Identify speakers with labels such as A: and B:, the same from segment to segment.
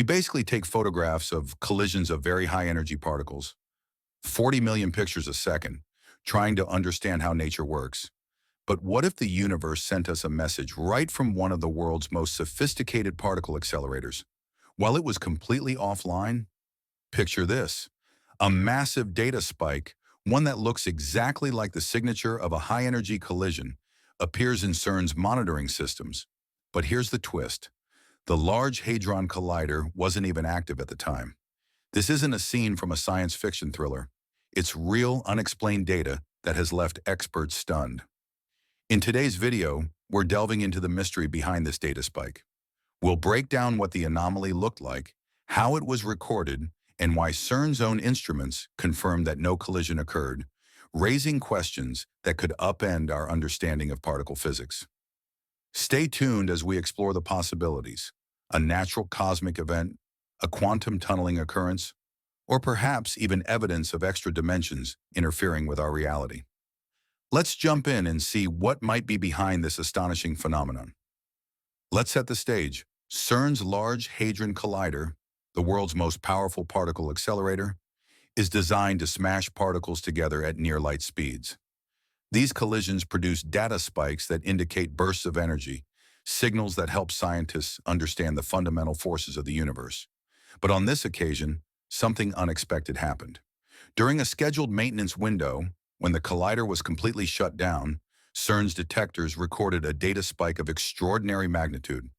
A: We basically take photographs of collisions of very high energy particles, 40 million pictures a second, trying to understand how nature works. But what if the universe sent us a message right from one of the world's most sophisticated particle accelerators? While it was completely offline, picture this: a massive data spike, one that looks exactly like the signature of a high-energy collision, appears in CERN's monitoring systems. But here's the twist. The Large Hadron Collider wasn't even active at the time. This isn't a scene from a science fiction thriller. It's real, unexplained data that has left experts stunned. In today's video, we're delving into the mystery behind this data spike. We'll break down what the anomaly looked like, how it was recorded, and why CERN's own instruments confirmed that no collision occurred, raising questions that could upend our understanding of particle physics. Stay tuned as we explore the possibilities: a natural cosmic event, a quantum tunneling occurrence, or perhaps even evidence of extra dimensions interfering with our reality. Let's jump in and see what might be behind this astonishing phenomenon. Let's set the stage. CERN's Large Hadron Collider, the world's most powerful particle accelerator, is designed to smash particles together at near light speeds. These collisions produce data spikes that indicate bursts of energy, signals that help scientists understand the fundamental forces of the universe. But on this occasion, something unexpected happened. During a scheduled maintenance window, when the collider was completely shut down, CERN's detectors recorded a data spike of extraordinary magnitude.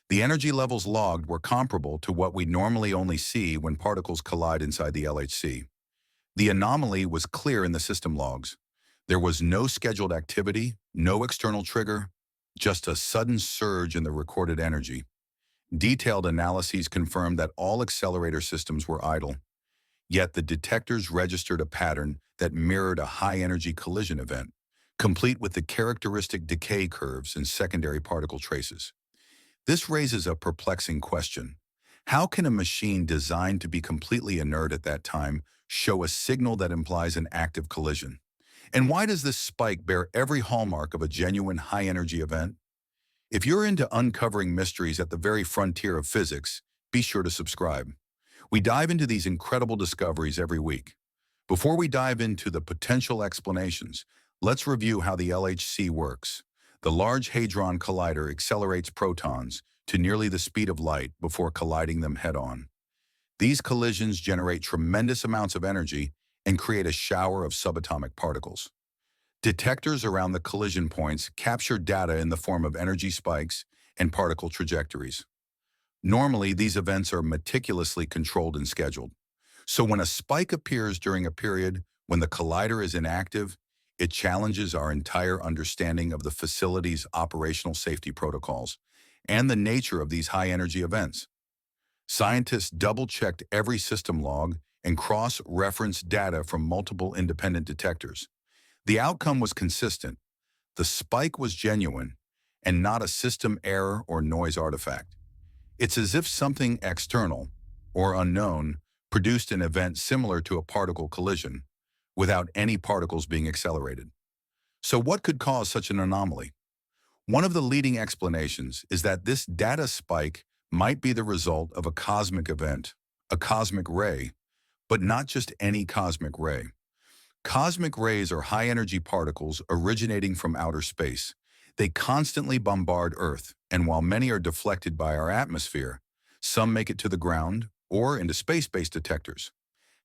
A: The energy levels logged were comparable to what we normally only see when particles collide inside the LHC. The anomaly was clear in the system logs. There was no scheduled activity, no external trigger, just a sudden surge in the recorded energy. Detailed analyses confirmed that all accelerator systems were idle, yet the detectors registered a pattern that mirrored a high-energy collision event, complete with the characteristic decay curves and secondary particle traces. This raises a perplexing question. How can a machine designed to be completely inert at that time show a signal that implies an active collision? And why does this spike bear every hallmark of a genuine high-energy event? If you're into uncovering mysteries at the very frontier of physics, be sure to subscribe. We dive into these incredible discoveries every week. Before we dive into the potential explanations, let's review how the LHC works. The Large Hadron Collider accelerates protons to nearly the speed of light before colliding them head-on. These collisions generate tremendous amounts of energy and create a shower of subatomic particles. Detectors around the collision points capture data in the form of energy spikes and particle trajectories. Normally, these events are meticulously controlled and scheduled. So when a spike appears during a period when the collider is inactive, it challenges our entire understanding of the facility's operational safety protocols and the nature of these high-energy events. Scientists double-checked every system log and cross-referenced data from multiple independent detectors. The outcome was consistent. The spike was genuine and not a system error or noise artifact. It's as if something external or unknown produced an event similar to a particle collision without any particles being accelerated. So what could cause such an anomaly? One of the leading explanations is that this data spike might be the result of a cosmic event, a cosmic ray, but not just any cosmic ray. Cosmic rays are high-energy particles originating from outer space. They constantly bombard Earth, and while many are deflected by our atmosphere, some make it to the ground or into space-based detectors.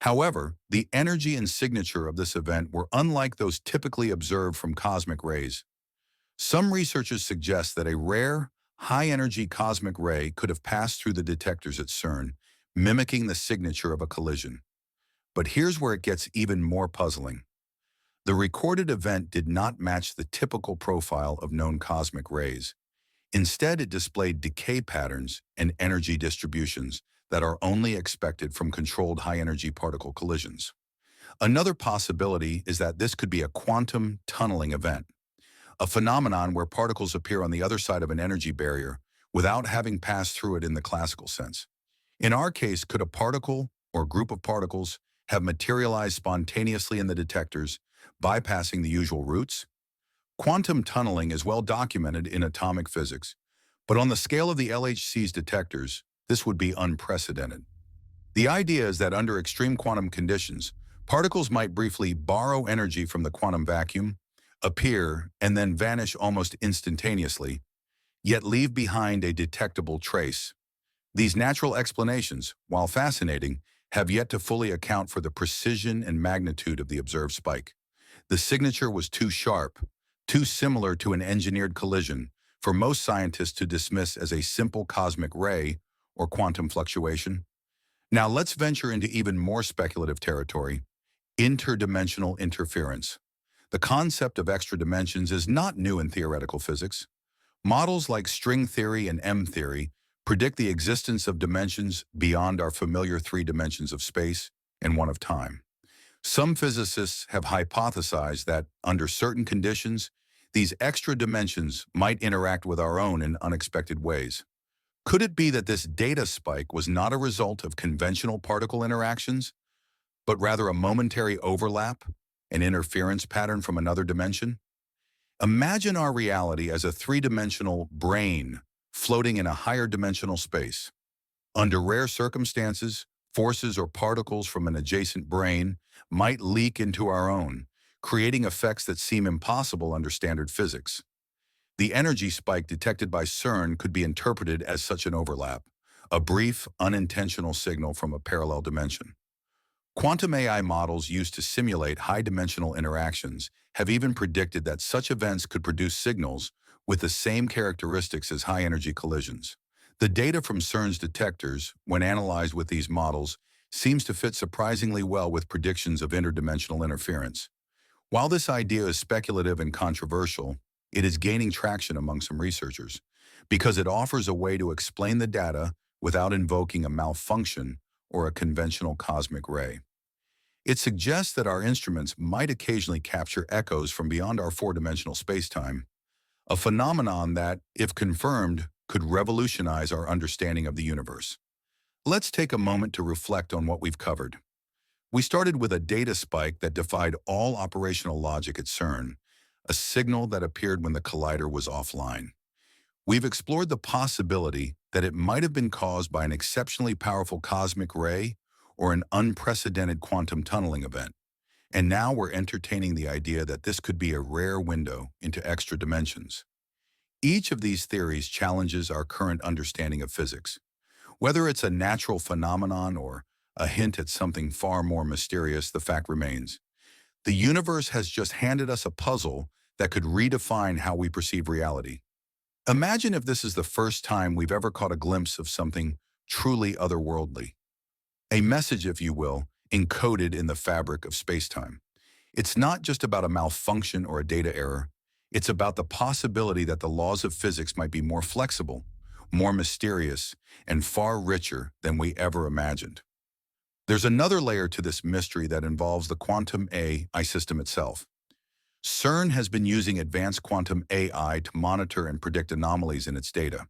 A: However, the energy and signature of this event were unlike those typically observed from cosmic rays. Some researchers suggest that a rare, high-energy cosmic ray could have passed through the detectors at CERN, mimicking the signature of a collision. But here's where it gets even more puzzling. The recorded event did not match the typical profile of known cosmic rays. Instead, it displayed decay patterns and energy distributions that are only expected from controlled high-energy particle collisions. Another possibility is that this could be a quantum tunneling event, a phenomenon where particles appear on the other side of an energy barrier without having passed through it in the classical sense. In our case, could a particle or group of particles have materialized spontaneously in the detectors, bypassing the usual routes? Quantum tunneling is well documented in atomic physics, but on the scale of the LHC's detectors, This would be unprecedented. The idea is that under extreme quantum conditions, particles might briefly borrow energy from the quantum vacuum, appear, and then vanish almost instantaneously, yet leave behind a detectable trace. These natural explanations, while fascinating, have yet to fully account for the precision and magnitude of the observed spike. The signature was too sharp, too similar to an engineered collision, for most scientists to dismiss as a simple cosmic ray or quantum fluctuation. Now let's venture into even more speculative territory: interdimensional interference. The concept of extra dimensions is not new in theoretical physics. Models like string theory and M theory predict the existence of dimensions beyond our familiar three dimensions of space and one of time. Some physicists have hypothesized that, under certain conditions, these extra dimensions might interact with our own in unexpected ways. Could it be that this data spike was not a result of conventional particle interactions, but rather a momentary overlap, an interference pattern from another dimension? Imagine our reality as a three-dimensional brain floating in a higher dimensional space. Under rare circumstances, forces or particles from an adjacent brain might leak into our own, creating effects that seem impossible under standard physics. The energy spike detected by CERN could be interpreted as such an overlap, a brief, unintentional signal from a parallel dimension. Quantum AI models used to simulate high-dimensional interactions have even predicted that such events could produce signals with the same characteristics as high-energy collisions. The data from CERN's detectors, when analyzed with these models, seems to fit surprisingly well with predictions of interdimensional interference. While this idea is speculative and controversial, it is gaining traction among some researchers because it offers a way to explain the data without invoking a malfunction or a conventional cosmic ray. It suggests that our instruments might occasionally capture echoes from beyond our four-dimensional spacetime, a phenomenon that, if confirmed, could revolutionize our understanding of the universe. Let's take a moment to reflect on what we've covered. We started with a data spike that defied all operational logic at CERN, a signal that appeared when the collider was offline. We've explored the possibility that it might have been caused by an exceptionally powerful cosmic ray or an unprecedented quantum tunneling event. And now we're entertaining the idea that this could be a rare window into extra dimensions. Each of these theories challenges our current understanding of physics. Whether it's a natural phenomenon or a hint at something far more mysterious, the fact remains: the universe has just handed us a puzzle that could redefine how we perceive reality. Imagine if this is the first time we've ever caught a glimpse of something truly otherworldly. A message, if you will, encoded in the fabric of spacetime. It's not just about a malfunction or a data error. It's about the possibility that the laws of physics might be more flexible, more mysterious, and far richer than we ever imagined. There's another layer to this mystery that involves the quantum AI system itself. CERN has been using advanced quantum AI to monitor and predict anomalies in its data.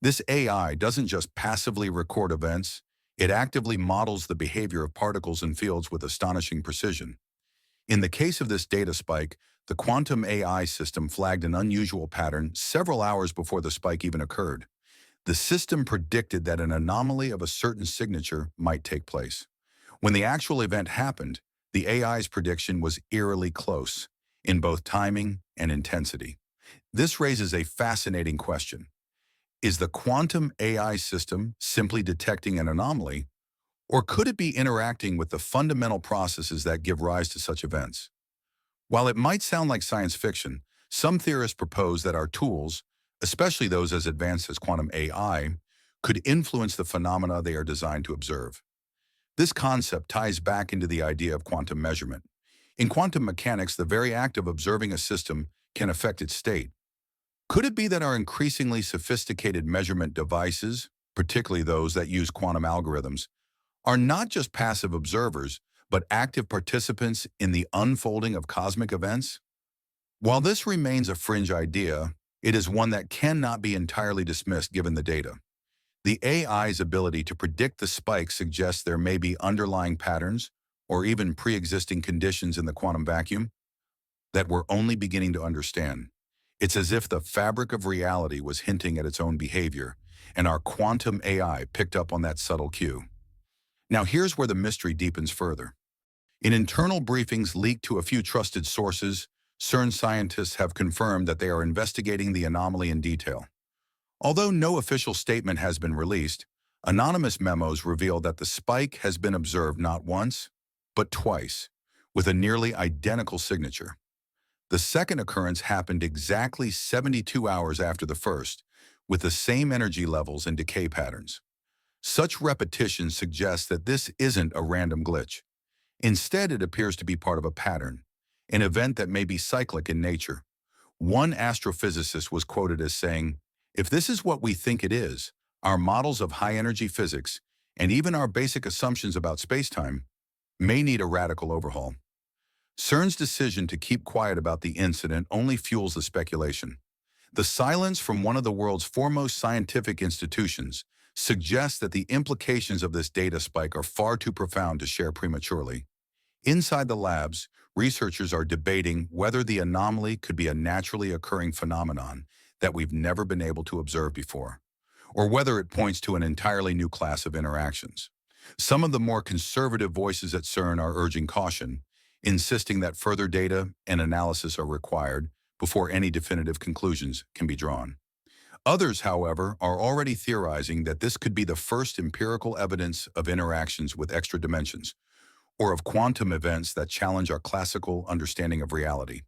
A: This AI doesn't just passively record events, it actively models the behavior of particles and fields with astonishing precision. In the case of this data spike, the quantum AI system flagged an unusual pattern several hours before the spike even occurred. The system predicted that an anomaly of a certain signature might take place. When the actual event happened, the AI's prediction was eerily close in both timing and intensity. This raises a fascinating question. Is the quantum AI system simply detecting an anomaly, or could it be interacting with the fundamental processes that give rise to such events? While it might sound like science fiction, some theorists propose that our tools, especially those as advanced as quantum AI, could influence the phenomena they are designed to observe. This concept ties back into the idea of quantum measurement. In quantum mechanics, the very act of observing a system can affect its state. Could it be that our increasingly sophisticated measurement devices, particularly those that use quantum algorithms, are not just passive observers, but active participants in the unfolding of cosmic events? While this remains a fringe idea, it is one that cannot be entirely dismissed given the data. The AI's ability to predict the spike suggests there may be underlying patterns or even pre-existing conditions in the quantum vacuum that we're only beginning to understand. It's as if the fabric of reality was hinting at its own behavior, and our quantum AI picked up on that subtle cue. Now here's where the mystery deepens further. In internal briefings leaked to a few trusted sources, CERN scientists have confirmed that they are investigating the anomaly in detail. Although no official statement has been released, anonymous memos reveal that the spike has been observed not once, but twice, with a nearly identical signature. The second occurrence happened exactly 72 hours after the first, with the same energy levels and decay patterns. Such repetition suggests that this isn't a random glitch. Instead, it appears to be part of a pattern, an event that may be cyclic in nature. One astrophysicist was quoted as saying, "If this is what we think it is, our models of high-energy physics, and even our basic assumptions about spacetime, may need a radical overhaul." CERN's decision to keep quiet about the incident only fuels the speculation. The silence from one of the world's foremost scientific institutions suggests that the implications of this data spike are far too profound to share prematurely. Inside the labs, researchers are debating whether the anomaly could be a naturally occurring phenomenon that we've never been able to observe before, or whether it points to an entirely new class of interactions. Some of the more conservative voices at CERN are urging caution, insisting that further data and analysis are required before any definitive conclusions can be drawn. Others, however, are already theorizing that this could be the first empirical evidence of interactions with extra dimensions, or of quantum events that challenge our classical understanding of reality.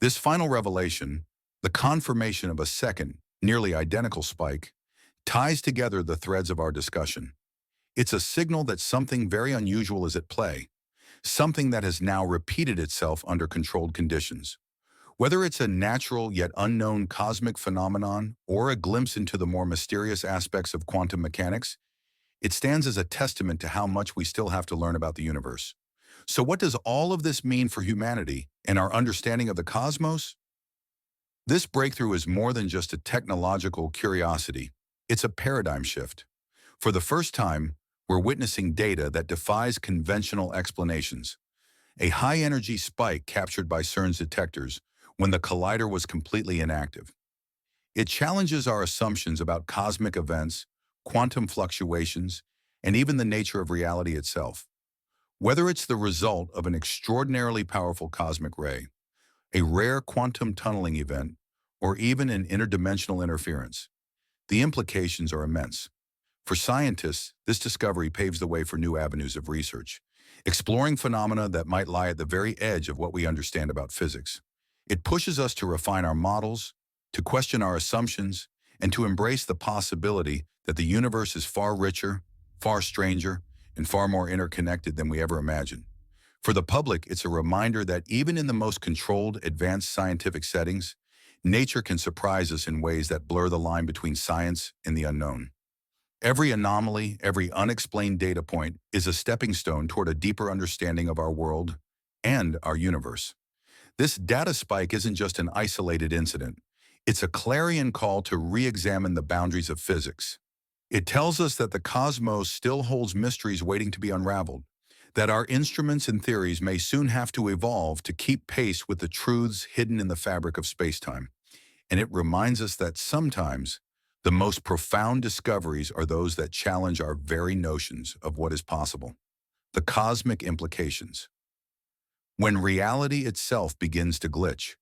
A: This final revelation, the confirmation of a second, nearly identical spike, ties together the threads of our discussion. It's a signal that something very unusual is at play, something that has now repeated itself under controlled conditions. Whether it's a natural yet unknown cosmic phenomenon or a glimpse into the more mysterious aspects of quantum mechanics, it stands as a testament to how much we still have to learn about the universe. So what does all of this mean for humanity and our understanding of the cosmos? This breakthrough is more than just a technological curiosity. It's a paradigm shift. For the first time, we're witnessing data that defies conventional explanations. A high-energy spike captured by CERN's detectors when the collider was completely inactive. It challenges our assumptions about cosmic events, quantum fluctuations, and even the nature of reality itself. Whether it's the result of an extraordinarily powerful cosmic ray, a rare quantum tunneling event, or even an interdimensional interference, the implications are immense. For scientists, this discovery paves the way for new avenues of research, exploring phenomena that might lie at the very edge of what we understand about physics. It pushes us to refine our models, to question our assumptions, and to embrace the possibility that the universe is far richer, far stranger, and far more interconnected than we ever imagined. For the public, it's a reminder that even in the most controlled, advanced scientific settings, nature can surprise us in ways that blur the line between science and the unknown. Every anomaly, every unexplained data point is a stepping stone toward a deeper understanding of our world and our universe. This data spike isn't just an isolated incident. It's a clarion call to re-examine the boundaries of physics. It tells us that the cosmos still holds mysteries waiting to be unraveled, that our instruments and theories may soon have to evolve to keep pace with the truths hidden in the fabric of spacetime. And it reminds us that sometimes the most profound discoveries are those that challenge our very notions of what is possible. The cosmic implications. When reality itself begins to glitch,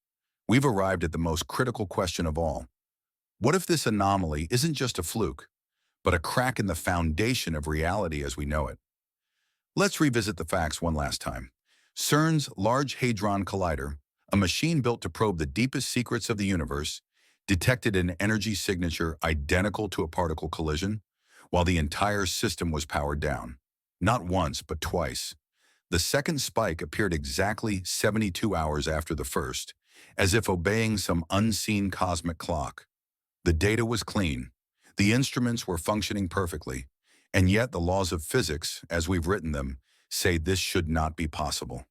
A: we've arrived at the most critical question of all. What if this anomaly isn't just a fluke, but a crack in the foundation of reality as we know it? Let's revisit the facts one last time. CERN's Large Hadron Collider, a machine built to probe the deepest secrets of the universe, detected an energy signature identical to a particle collision, while the entire system was powered down. Not once, but twice. The second spike appeared exactly 72 hours after the first, as if obeying some unseen cosmic clock. The data was clean. The instruments were functioning perfectly, and yet the laws of physics, as we've written them, say this should not be possible.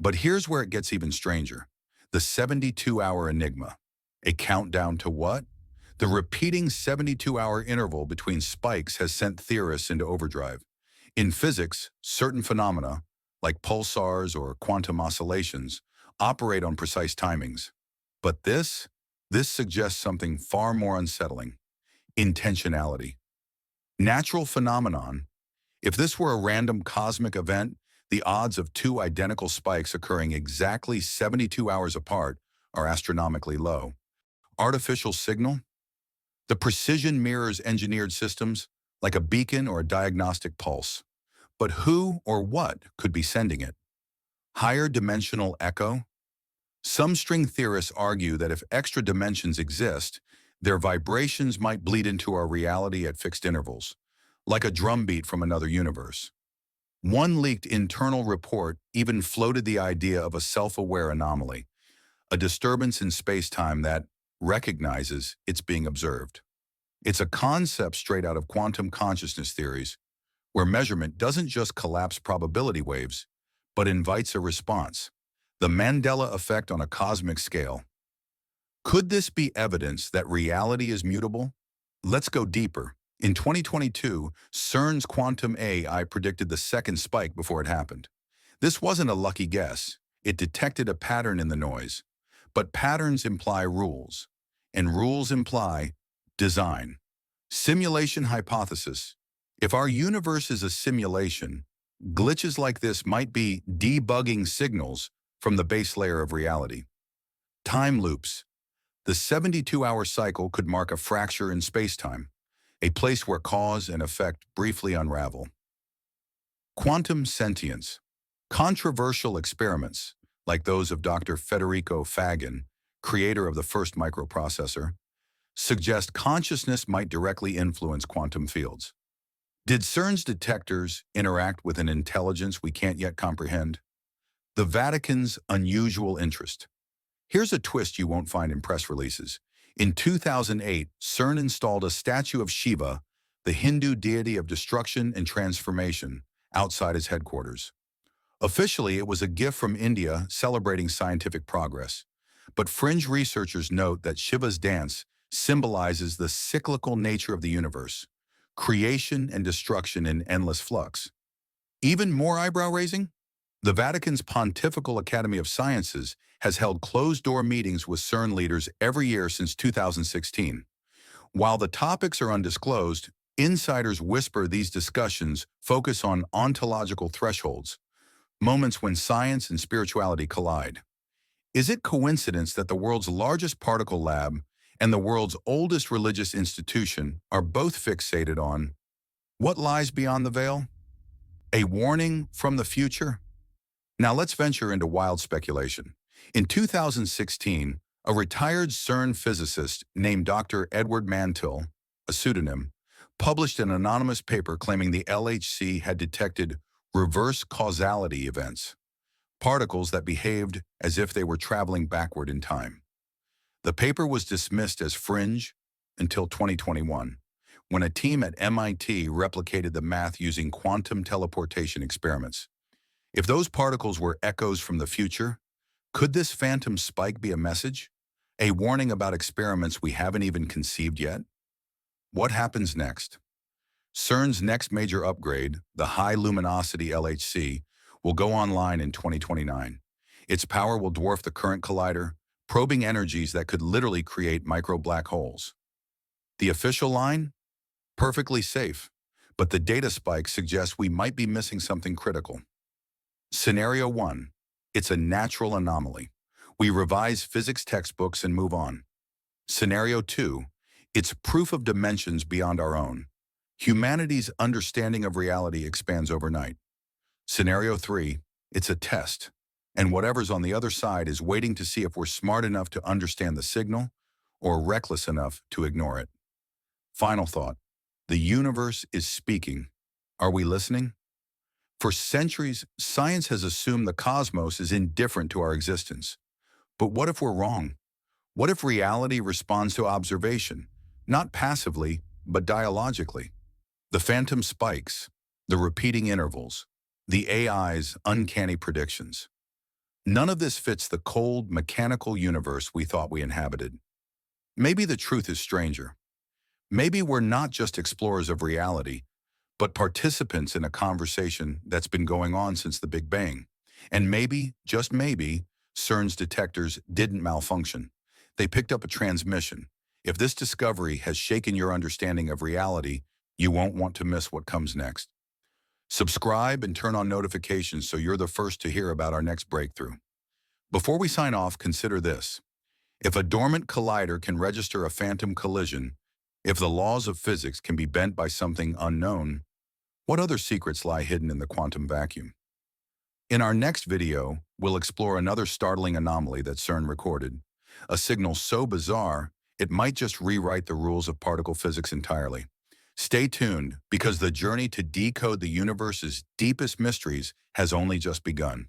A: But here's where it gets even stranger. The 72-hour enigma. A countdown to what? The repeating 72-hour interval between spikes has sent theorists into overdrive. In physics, certain phenomena, like pulsars or quantum oscillations, operate on precise timings. But this suggests something far more unsettling. Intentionality. Natural phenomenon. If this were a random cosmic event, the odds of two identical spikes occurring exactly 72 hours apart are astronomically low. Artificial signal. The precision mirrors engineered systems, like a beacon or a diagnostic pulse. But who or what could be sending it? Higher dimensional echo. Some string theorists argue that if extra dimensions exist, their vibrations might bleed into our reality at fixed intervals, like a drumbeat from another universe. One leaked internal report even floated the idea of a self-aware anomaly, a disturbance in space-time that recognizes it's being observed. It's a concept straight out of quantum consciousness theories, where measurement doesn't just collapse probability waves, but invites a response. The Mandela effect on a cosmic scale. Could this be evidence that reality is mutable? Let's go deeper. In 2022, CERN's quantum AI predicted the second spike before it happened. This wasn't a lucky guess. It detected a pattern in the noise. But patterns imply rules, and rules imply design. Simulation hypothesis. If our universe is a simulation, glitches like this might be debugging signals from the base layer of reality. Time loops. The 72-hour cycle could mark a fracture in spacetime, a place where cause and effect briefly unravel. Quantum sentience. Controversial experiments, like those of Dr. Federico Faggin, creator of the first microprocessor, suggest consciousness might directly influence quantum fields. Did CERN's detectors interact with an intelligence we can't yet comprehend? The Vatican's unusual interest. Here's a twist you won't find in press releases. In 2008, CERN installed a statue of Shiva, the Hindu deity of destruction and transformation, outside its headquarters. Officially, it was a gift from India celebrating scientific progress. But fringe researchers note that Shiva's dance symbolizes the cyclical nature of the universe, creation and destruction in endless flux. Even more eyebrow-raising? The Vatican's Pontifical Academy of Sciences has held closed-door meetings with CERN leaders every year since 2016. While the topics are undisclosed, insiders whisper these discussions focus on ontological thresholds, moments when science and spirituality collide. Is it coincidence that the world's largest particle lab and the world's oldest religious institution are both fixated on what lies beyond the veil? A warning from the future? Now let's venture into wild speculation. In 2016, a retired CERN physicist named Dr. Edward Mantel, a pseudonym, published an anonymous paper claiming the LHC had detected reverse causality events, particles that behaved as if they were traveling backward in time. The paper was dismissed as fringe until 2021, when a team at MIT replicated the math using quantum teleportation experiments. If those particles were echoes from the future, could this phantom spike be a message? A warning about experiments we haven't even conceived yet? What happens next? CERN's next major upgrade, the High Luminosity LHC, will go online in 2029. Its power will dwarf the current collider, probing energies that could literally create micro black holes. The official line? Perfectly safe, but the data spike suggests we might be missing something critical. Scenario 1. It's a natural anomaly. We revise physics textbooks and move on. Scenario 2. It's proof of dimensions beyond our own. Humanity's understanding of reality expands overnight. Scenario 3. It's a test, and whatever's on the other side is waiting to see if we're smart enough to understand the signal or reckless enough to ignore it. Final thought. The universe is speaking. Are we listening? For centuries, science has assumed the cosmos is indifferent to our existence. But what if we're wrong? What if reality responds to observation, not passively, but dialogically? The phantom spikes, the repeating intervals, the AI's uncanny predictions. None of this fits the cold, mechanical universe we thought we inhabited. Maybe the truth is stranger. Maybe we're not just explorers of reality, but participants in a conversation that's been going on since the Big Bang. And maybe, just maybe, CERN's detectors didn't malfunction. They picked up a transmission. If this discovery has shaken your understanding of reality, you won't want to miss what comes next. Subscribe and turn on notifications so you're the first to hear about our next breakthrough. Before we sign off, consider this. If a dormant collider can register a phantom collision, if the laws of physics can be bent by something unknown, what other secrets lie hidden in the quantum vacuum? In our next video, we'll explore another startling anomaly that CERN recorded, a signal so bizarre, it might just rewrite the rules of particle physics entirely. Stay tuned, because the journey to decode the universe's deepest mysteries has only just begun.